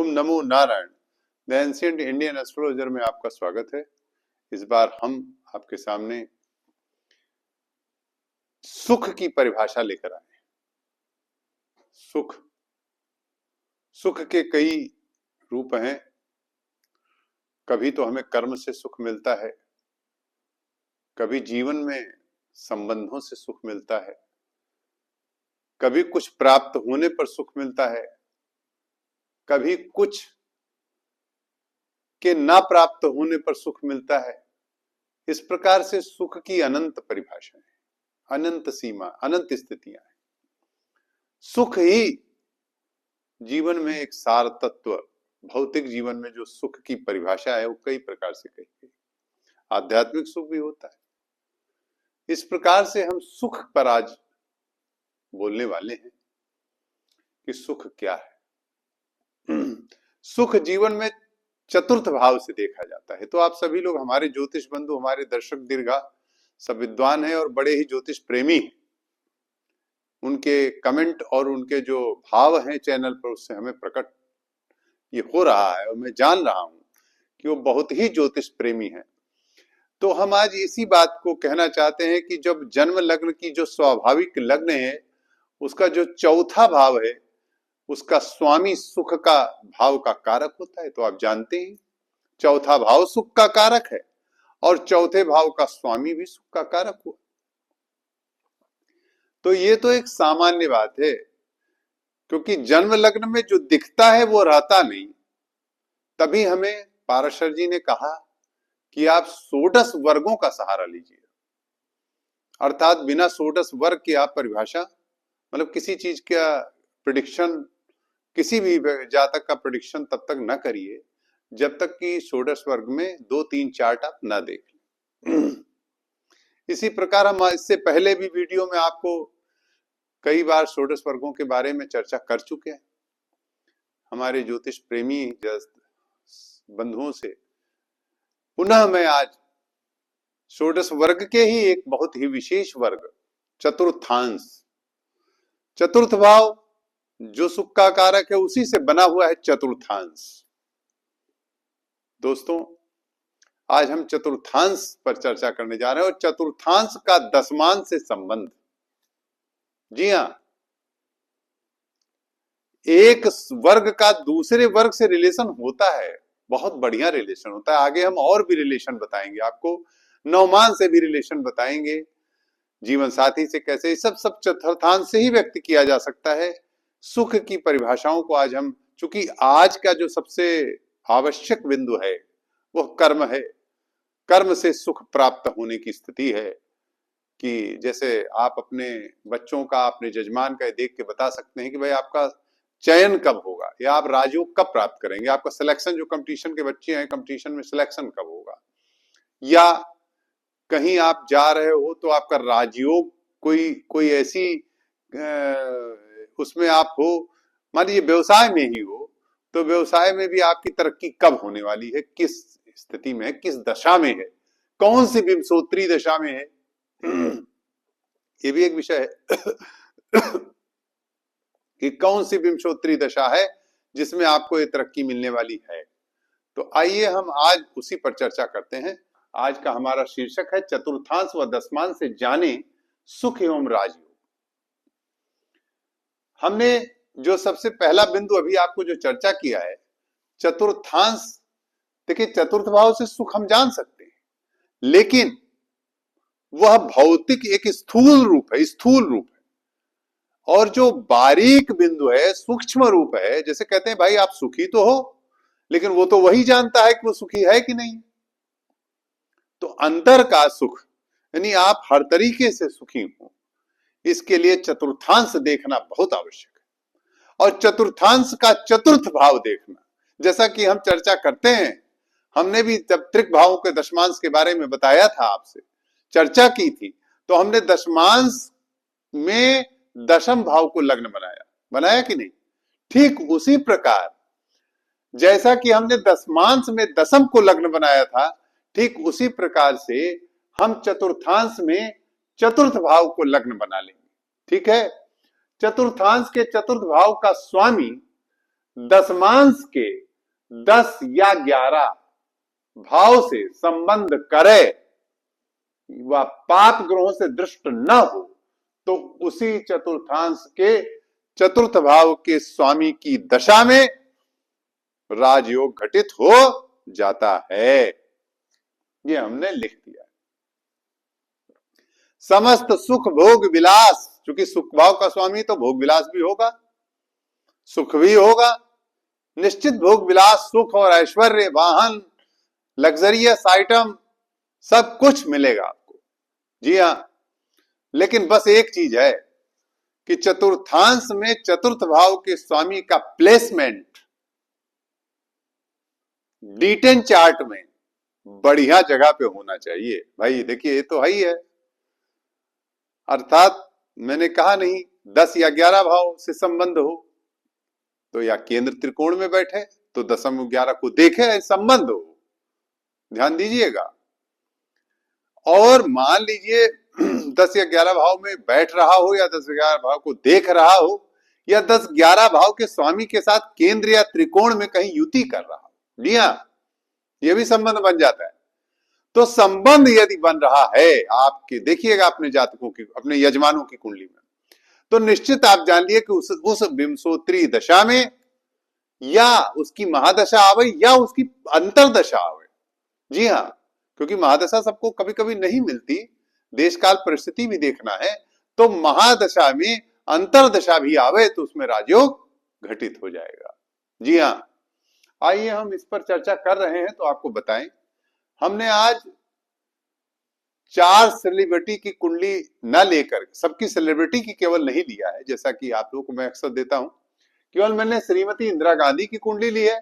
Om NaMo Narayan. The ancient Indian astrologer में आपका स्वागत है। इस बार हम आपके सामने सुख की परिभाषा लेकर आए। सुख सुख के कई रूप हैं। कभी तो हमें कर्म से सुख मिलता है, कभी जीवन में संबंधों से सुख मिलता है, कभी कुछ प्राप्त होने पर सुख मिलता है, कभी कुछ के ना प्राप्त होने पर सुख मिलता है। इस प्रकार से सुख की अनंत परिभाषा है, अनंत सीमा, अनंत स्थितियां हैं। सुख ही जीवन में एक सार तत्व, भौतिक जीवन में जो सुख की परिभाषा है वो कई प्रकार से कही गई। आध्यात्मिक सुख भी होता है। इस प्रकार से हम सुख पर आज बोलने वाले हैं कि सुख क्या है। सुख जीवन में चतुर्थ भाव से देखा जाता है। तो आप सभी लोग, हमारे ज्योतिष बंधु, हमारे दर्शक दीर्घा सब विद्वान हैं और बड़े ही ज्योतिष प्रेमी हैं। उनके कमेंट और उनके जो भाव हैं चैनल पर, उससे हमें प्रकट ये हो रहा है और मैं जान रहा हूं कि वो बहुत ही ज्योतिष प्रेमी हैं। तो हम आज इसी बात को कहना चाहते हैं कि जब जन्म लग्न की जो स्वाभाविक लग्न है, उसका जो चौथा भाव है, उसका स्वामी सुख का भाव का कारक होता है। तो आप जानते हैं चौथा भाव सुख का कारक है और चौथे भाव का स्वामी भी सुख का कारक हुआ। तो ये तो एक सामान्य बात है, क्योंकि जन्म लग्न में जो दिखता है वो रहता नहीं। तभी हमें पाराशर जी ने कहा कि आप षोडश वर्गों का सहारा लीजिए। अर्थात बिना षोडश वर्ग की आप परिभाषा, मतलब किसी चीज का प्रेडिक्शन, किसी भी जातक का प्रेडिक्शन तब तक न करिए जब तक कि षोडश वर्ग में 2-3 चार्ट आप न देख लें। इसी प्रकार हम इससे पहले भी वीडियो में आपको कई बार षोडश वर्गों के बारे में चर्चा कर चुके हैं। हमारे ज्योतिष प्रेमी बंधुओं से पुनः मैं आज षोडश वर्ग के ही एक बहुत ही विशेष वर्ग, चतुर्थांश, चतुर्थ भाव जो सुख का कारक है उसी से बना हुआ है चतुर्थांश। दोस्तों, आज हम चतुर्थांश पर चर्चा करने जा रहे हैं और चतुर्थांश का दशमान से संबंध। जी हां, एक वर्ग का दूसरे वर्ग से रिलेशन होता है, बहुत बढ़िया रिलेशन होता है। आगे हम और भी रिलेशन बताएंगे आपको, नवमान से भी रिलेशन बताएंगे, जीवन साथी से कैसे, सब चतुर्थांश से ही व्यक्त किया जा सकता है। सुख की परिभाषाओं को आज हम, चूंकि आज का जो सबसे आवश्यक बिंदु है वो कर्म है। कर्म से सुख प्राप्त होने की स्थिति है कि जैसे आप अपने बच्चों का, अपने जजमान का देख के बता सकते हैं कि भाई आपका चयन कब होगा या आप राजयोग कब प्राप्त करेंगे, आपका सिलेक्शन, जो कंपटीशन के बच्चे हैं कंपटीशन में सिलेक्शन कब होगा, या कहीं आप जा रहे हो तो आपका राजयोग कोई ऐसी उसमें आप हो, मान लीजिए व्यवसाय में ही हो, तो व्यवसाय में भी आपकी तरक्की कब होने वाली है, किस स्थिति में है, किस दशा में है, कौन सी विंशोत्तरी दशा में है, ये भी एक विषय है कि कौन सी विंशोत्तरी दशा है जिसमें आपको ये तरक्की मिलने वाली है। तो आइए हम आज उसी पर चर्चा करते हैं। आज का हमारा शीर्षक है चतुर्थांश व दशमान से जाने सुख एवं राजयोग। हमने जो सबसे पहला बिंदु अभी आपको जो चर्चा किया है चतुर्थांश, देखिए चतुर्थ भाव से सुख हम जान सकते हैं, लेकिन वह भौतिक एक स्थूल रूप है, स्थूल रूप है। और जो बारीक बिंदु है, सूक्ष्म रूप है, जैसे कहते हैं भाई आप सुखी तो हो, लेकिन वो तो वही जानता है कि वो सुखी है कि नहीं। तो अंदर का सुख, यानी आप हर तरीके से सुखी हो, इसके लिए चतुर्थांश देखना बहुत आवश्यक है। और चतुर्थांश का चतुर्थ भाव देखना, जैसा कि हम चर्चा करते हैं, हमने भी जब त्रिक भावों के दशमांश के बारे में बताया था, आपसे चर्चा की थी, तो हमने दशमांश में दशम भाव को लग्न बनाया कि नहीं। ठीक उसी प्रकार जैसा कि हमने दशमांश में दशम को लग्न बनाया था, ठीक उसी प्रकार से हम चतुर्थांश में चतुर्थ भाव को लग्न बना लेंगे। ठीक है, चतुर्थांश के चतुर्थ भाव का स्वामी दशमांश के 10 या 11 भाव से संबंध करे, वह पाप ग्रहों से दृष्ट न हो, तो उसी चतुर्थांश के चतुर्थ भाव के स्वामी की दशा में राजयोग घटित हो जाता है। ये हमने लिख दिया। समस्त सुख भोग विलास, क्योंकि सुख भाव का स्वामी तो भोग विलास भी होगा, सुख भी होगा, निश्चित भोग विलास, सुख और ऐश्वर्य, वाहन, लग्जरियस आइटम, सब कुछ मिलेगा आपको। जी हां, लेकिन बस एक चीज है कि चतुर्थांश में चतुर्थ भाव के स्वामी का प्लेसमेंट D10 चार्ट में बढ़िया जगह पे होना चाहिए। भाई देखिए, ये तो है ही है, अर्थात मैंने कहा नहीं 10 या 11 भाव से संबंध हो, तो या केंद्र त्रिकोण में बैठे तो 10 और 11 को देखे, संबंध हो, ध्यान दीजिएगा। और मान लीजिए 10 या 11 भाव में बैठ रहा हो, या 10 या 11 भाव को देख रहा हो, या 10-11 भाव के स्वामी के साथ केंद्र या त्रिकोण में कहीं युति कर रहा हो। जी हाँ, यह भी संबंध बन जाता है। तो संबंध यदि बन रहा है आपके, देखिएगा अपने जातकों की, अपने यजमानों की कुंडली में, तो निश्चित आप जान लिए कि उस विंशोत्तरी दशा में या उसकी महादशा आवे या उसकी अंतरदशा आवे। जी हाँ, क्योंकि महादशा सबको कभी कभी नहीं मिलती, देश काल परिस्थिति भी देखना है, तो महादशा में अंतरदशा भी आवे तो उसमें राजयोग घटित हो जाएगा। जी हाँ, आइए हम इस पर चर्चा कर रहे हैं तो आपको बताएं। हमने आज 4 सेलिब्रिटी की कुंडली न लेकर, सबकी सेलिब्रिटी की केवल नहीं लिया है, जैसा कि आप लोगों को मैं अक्सर देता हूं, केवल मैंने श्रीमती इंदिरा गांधी की कुंडली ली है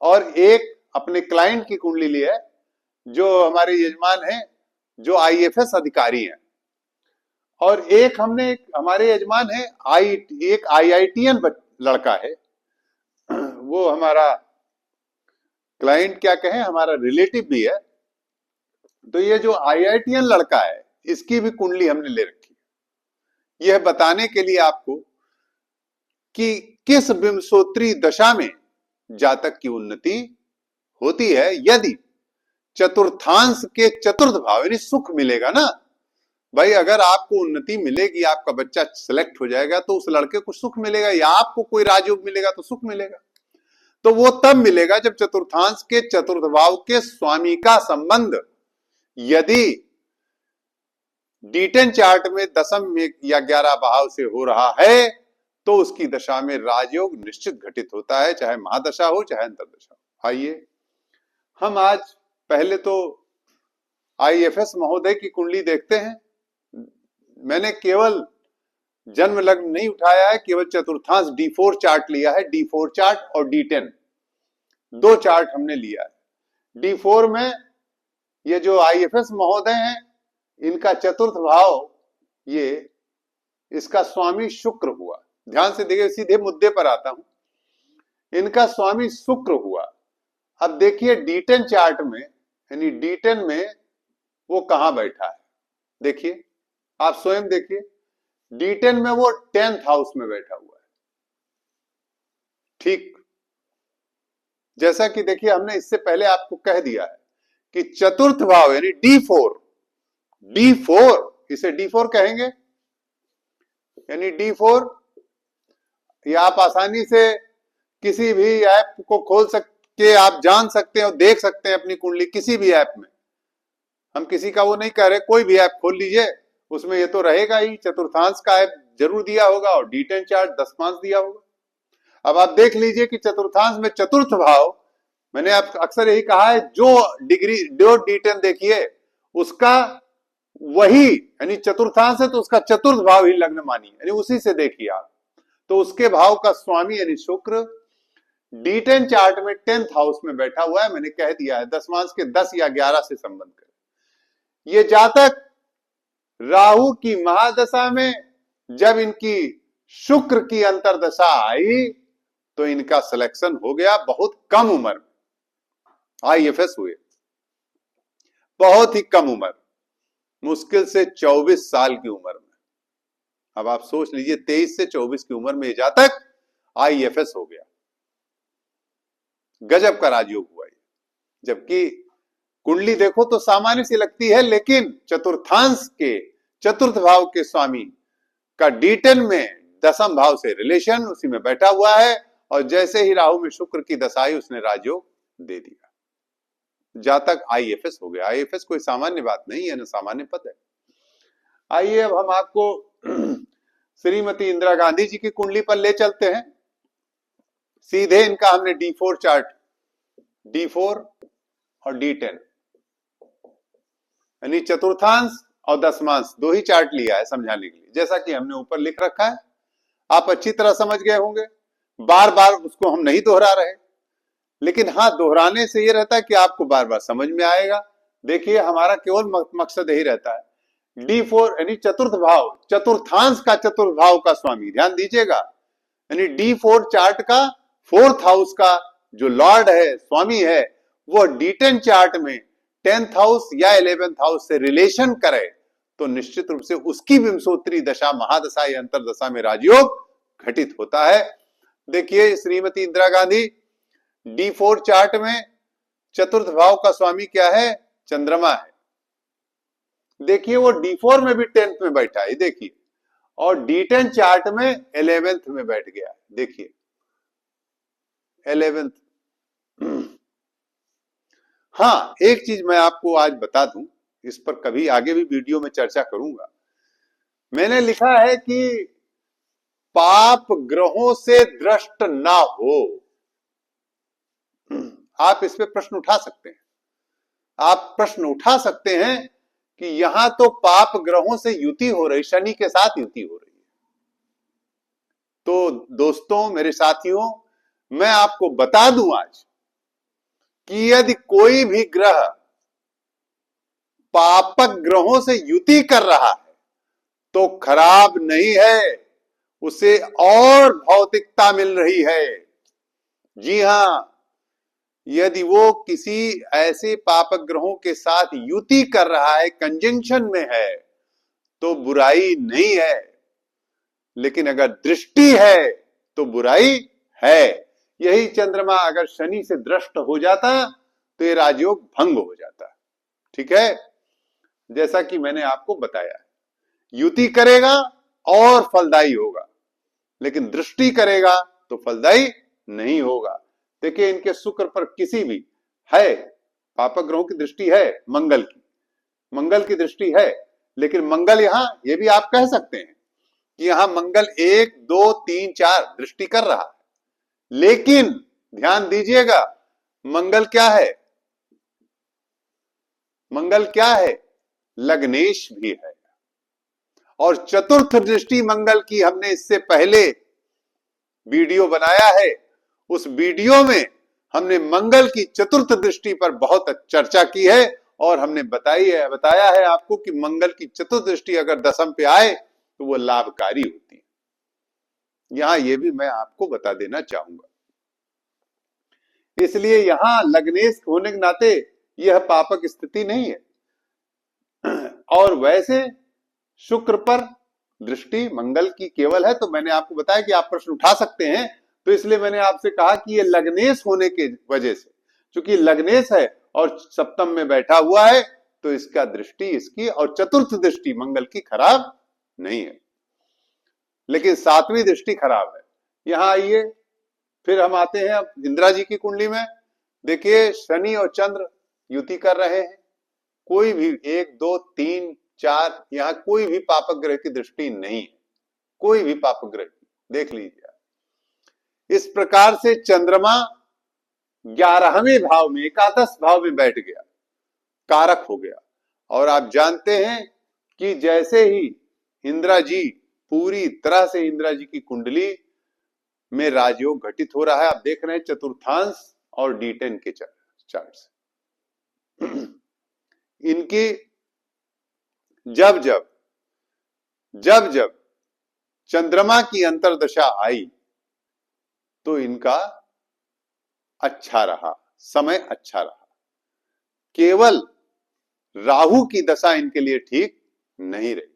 और एक अपने क्लाइंट की कुंडली ली है, जो हमारे यजमान हैं, जो IFS अधिकारी हैं, और एक हमने हमारे यजमान है एक IITN लड़का है, वो हमारा क्लाइंट क्या कहें, हमारा रिलेटिव भी है। तो ये जो IITN लड़का है, इसकी भी कुंडली हमने ले रखी है, यह बताने के लिए आपको कि किस विंशोत्तरी दशा में जातक की उन्नति होती है। यदि चतुर्थांश के चतुर्थ भाव यानी सुख मिलेगा ना भाई, अगर आपको उन्नति मिलेगी, आपका बच्चा सिलेक्ट हो जाएगा, तो उस लड़के को सुख मिलेगा, या आपको कोई राजयोग मिलेगा तो सुख मिलेगा। तो वो तब मिलेगा जब चतुर्थांश के चतुर्थ भाव के स्वामी का संबंध यदि D10 चार्ट में 10 में या 11 भाव से हो रहा है, तो उसकी दशा में राजयोग निश्चित घटित होता है, चाहे महादशा हो चाहे अंतरदशा हो। आइए हम आज पहले तो IFS महोदय की कुंडली देखते हैं। मैंने केवल जन्म लग्न नहीं उठाया है, केवल चतुर्थांश D4 चार्ट लिया है। D4 चार्ट और D10 दो चार्ट हमने लिया है। D4 में ये जो IFS महोदय हैं, इनका चतुर्थ भाव, ये इसका स्वामी शुक्र हुआ। ध्यान से देखिए, सीधे मुद्दे पर आता हूं, इनका स्वामी शुक्र हुआ। अब देखिए D10 चार्ट में, यानी D10 में वो कहां बैठा है, देखिए आप स्वयं देखिए, D10 में वो 10th हाउस में बैठा हुआ है। ठीक, जैसा कि देखिए हमने इससे पहले आपको कह दिया है कि चतुर्थ भाव यानी D4, इसे D4 कहेंगे, यानी D4, ये आप आसानी से किसी भी ऐप को खोल सकते, आप जान सकते हैं और देख सकते हैं अपनी कुंडली किसी भी ऐप में। हम किसी का वो नहीं कह रहे, कोई भी ऐप खोल लीजिए, उसमें ये तो रहेगा ही, चतुर्थांश का ऐप जरूर दिया होगा और D10 चार्ट दशमांश दिया होगा। अब आप देख लीजिए कि चतुर्थांश में चतुर्थ भाव, मैंने आप अक्सर यही कहा है, जो D10 देखिए उसका वही, यानी चतुर्थांश है तो उसका चतुर्थ भाव ही लग्न मानिए, यानी उसी से देखिए आप, तो उसके भाव का स्वामी यानी शुक्र D10 चार्ट में 10th हाउस में बैठा हुआ है। मैंने कह दिया है दशमांश के 10 या 11 से संबंध कर। ये जातक राहु की महादशा में जब इनकी शुक्र की अंतरदशा आई, तो इनका सिलेक्शन हो गया बहुत कम उम्र में, IFS हुए बहुत ही कम उम्र, मुश्किल से 24 साल की उम्र में। अब आप सोच लीजिए 23 से 24 की उम्र में जातक IFS हो गया। गजब का राजयोग हुआ ये। जबकि कुंडली देखो तो सामान्य सी लगती है, लेकिन चतुर्थांश के चतुर्थ भाव के स्वामी का D10 में दसम भाव से रिलेशन उसी में बैठा हुआ है, और जैसे ही राहु में शुक्र की दशा आई उसने राजयोग दे दिया। जातक IFS हो गया। IFS कोई सामान्य बात नहीं है, ना सामान्य पद है। आइए अब हम आपको श्रीमती इंदिरा गांधी जी की कुंडली पर ले चलते हैं। सीधे इनका हमने D4 चार्ट, D4 और D10 यानी चतुर्थांश और दशमांश दो ही चार्ट लिया है समझाने के लिए, जैसा कि हमने ऊपर लिख रखा है। आप अच्छी तरह समझ गए होंगे, बार बार उसको हम नहीं दोहरा रहे, लेकिन हाँ, दोहराने से ये रहता है कि आपको बार बार समझ में आएगा। देखिए, हमारा केवल मकसद यही रहता है। D4 यानी चतुर्थ भाव, चतुर्थांश का चतुर्थ भाव का स्वामी, ध्यान दीजिएगा, यानी D4 चार्ट का 4th हाउस का जो लॉर्ड है, स्वामी है, वो D10 चार्ट में 10th हाउस या 11th हाउस से रिलेशन करे तो निश्चित रूप से उसकी विंशोत्तरी दशा, महादशा या अंतरदशा में राजयोग घटित होता है। देखिए, श्रीमती इंदिरा गांधी D4 चार्ट में चतुर्थ भाव का स्वामी क्या है? चंद्रमा है। देखिए, वो D4 में भी 10th में बैठा है, देखिए, और D10 चार्ट में 11th में बैठ गया है, देखिए 11th। हाँ, एक चीज मैं आपको आज बता दूं, इस पर कभी आगे भी वीडियो में चर्चा करूंगा। मैंने लिखा है कि पाप ग्रहों से द्रष्ट ना हो। आप इस पे प्रश्न उठा सकते हैं। आप प्रश्न उठा सकते हैं कि यहां तो पाप ग्रहों से युति हो रही, शनि के साथ युति हो रही है। तो दोस्तों, मेरे साथियों, मैं आपको बता दूं आज कि यदि कोई भी ग्रह पापक ग्रहों से युति कर रहा है तो खराब नहीं है, उसे और भौतिकता मिल रही है। जी हां, यदि वो किसी ऐसे पापक ग्रहों के साथ युति कर रहा है, कंजंक्शन में है, तो बुराई नहीं है, लेकिन अगर दृष्टि है तो बुराई है। यही चंद्रमा अगर शनि से दृष्ट हो जाता तो ये राजयोग भंग हो जाता। ठीक है, जैसा कि मैंने आपको बताया, युति करेगा और फलदायी होगा, लेकिन दृष्टि करेगा तो फलदायी नहीं होगा। देखिए, इनके शुक्र पर किसी भी है, पापक ग्रहों की दृष्टि है, मंगल की दृष्टि है, लेकिन मंगल यहां, ये भी आप कह सकते हैं कि यहां मंगल 1 2 3 4 दृष्टि कर रहा है, लेकिन ध्यान दीजिएगा, मंगल क्या है? मंगल क्या है? लग्नेश भी है। और चतुर्थ दृष्टि मंगल की हमने इससे पहले वीडियो बनाया है। उस वीडियो में हमने मंगल की चतुर्थ दृष्टि पर बहुत चर्चा की है, और हमने बताया है आपको कि मंगल की चतुर्थ दृष्टि अगर दशम पे आए तो वो लाभकारी होती है। यहां ये भी मैं आपको बता देना चाहूंगा। इसलिए यहां लग्नेश होने के नाते यह पापक स्थिति नहीं है। और वैसे शुक्र पर दृष्टि मंगल की केवल है, तो मैंने आपको बताया कि आप प्रश्न उठा सकते हैं, तो इसलिए मैंने आपसे कहा कि ये लग्नेश होने के वजह से, चूंकि लग्नेश है और सप्तम में बैठा हुआ है, तो इसका दृष्टि, इसकी और चतुर्थ दृष्टि मंगल की खराब नहीं है, लेकिन सातवीं दृष्टि खराब है। यहां आइए, फिर हम आते हैं अब इंदिरा जी की कुंडली में। देखिए, शनि और चंद्र युति कर रहे हैं। कोई भी 1 2 3 4 यहां कोई भी पापक ग्रह की दृष्टि नहीं है, कोई भी पापक ग्रह की, देख लीजिए। इस प्रकार से चंद्रमा 11वें भाव में, एकादश भाव में बैठ गया, कारक हो गया। और आप जानते हैं कि जैसे ही इंदिरा जी, पूरी तरह से इंदिरा जी की कुंडली में राजयोग घटित हो रहा है, आप देख रहे हैं चतुर्थांश और D10 के चार्ट से इनकी जब जब चंद्रमा की अंतरदशा आई तो इनका अच्छा रहा, समय अच्छा रहा। केवल राहु की दशा इनके लिए ठीक नहीं रही,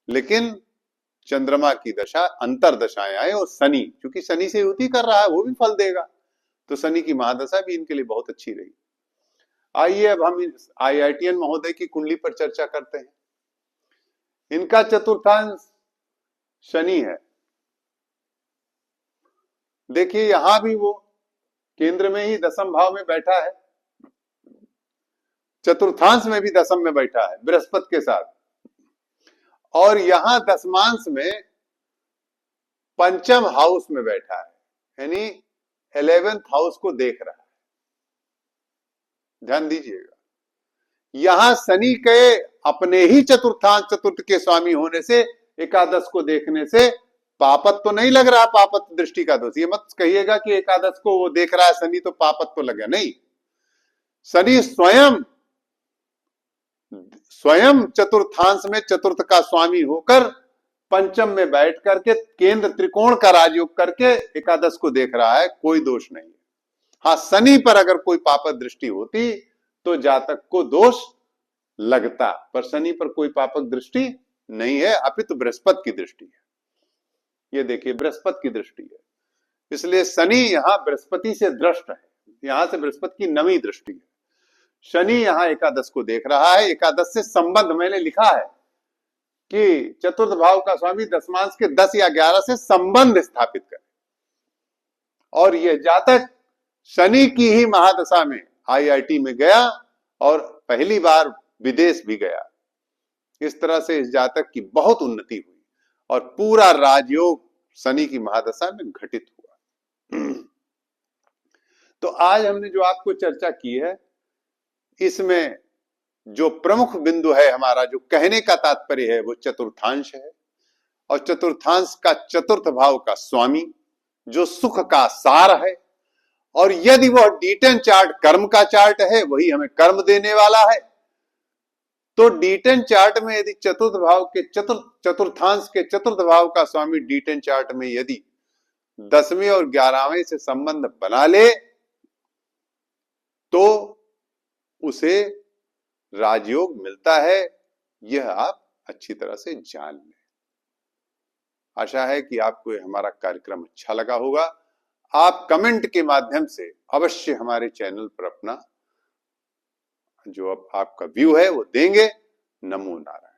लेकिन चंद्रमा की दशा, अंतरदशाएं आए, और शनि, क्योंकि शनि से युति कर रहा है, वो भी फल देगा। तो शनि की महादशा भी इनके लिए बहुत अच्छी रही। आइए अब हम IITN महोदय की कुंडली पर चर्चा करते हैं। इनका चतुर्थांश शनि है। देखिए यहां भी वो केंद्र में ही दसम भाव में बैठा है, चतुर्थांश में भी दसम में बैठा है बृहस्पति के साथ, और यहां दशमांश में पंचम हाउस में बैठा है, यानी 11th हाउस को देख रहा है। ध्यान दीजिएगा, यहां शनि के अपने ही चतुर्थांश चतुर्थ के स्वामी होने से, एकादश को देखने से पापत तो नहीं लग रहा, पापत दृष्टि का दोष। ये मत कहिएगा कि एकादश को वो देख रहा है शनि तो पापत तो लगे, नहीं। शनि स्वयं चतुर्थांश में चतुर्थ का स्वामी होकर पंचम में बैठ करके केंद्र त्रिकोण का राजयोग करके एकादश को देख रहा है, कोई दोष नहीं है। हाँ, शनि पर अगर कोई पापक दृष्टि होती तो जातक को दोष लगता, पर शनि पर कोई पापक दृष्टि नहीं है, अपितु बृहस्पति की दृष्टि है। ये देखिए बृहस्पति की दृष्टि है, इसलिए शनि यहां बृहस्पति से दृष्ट है, यहां से बृहस्पति की नवी दृष्टि है। शनि यहां एकादश को देख रहा है, एकादश से संबंध मैंने लिखा है कि चतुर्थ भाव का स्वामी दशमांश के 10 या 11 से संबंध स्थापित करे, और यह जातक शनि की ही महादशा में IIT में गया और पहली बार विदेश भी गया। इस तरह से इस जातक की बहुत उन्नति हुई और पूरा राजयोग शनि की महादशा में घटित हुआ। तो आज हमने जो आपको चर्चा की है, इसमें जो प्रमुख बिंदु है हमारा, जो कहने का तात्पर्य है, वो चतुर्थांश है, और चतुर्थांश का चतुर्थ भाव का स्वामी जो सुख का सार है, और यदि वह D10 चार्ट कर्म का चार्ट है, वही हमें कर्म देने वाला है, तो D10 चार्ट में यदि चतुर्थ भाव के चतुर्थांश के चतुर्थ भाव का स्वामी D10 चार्ट में यदि 10वें और 11वें से संबंध बना ले तो उसे राजयोग मिलता है। यह आप अच्छी तरह से जान लें। आशा है कि आपको हमारा कार्यक्रम अच्छा लगा होगा। आप कमेंट के माध्यम से अवश्य हमारे चैनल पर अपना जो आपका व्यू है वो देंगे। नमो नारायण।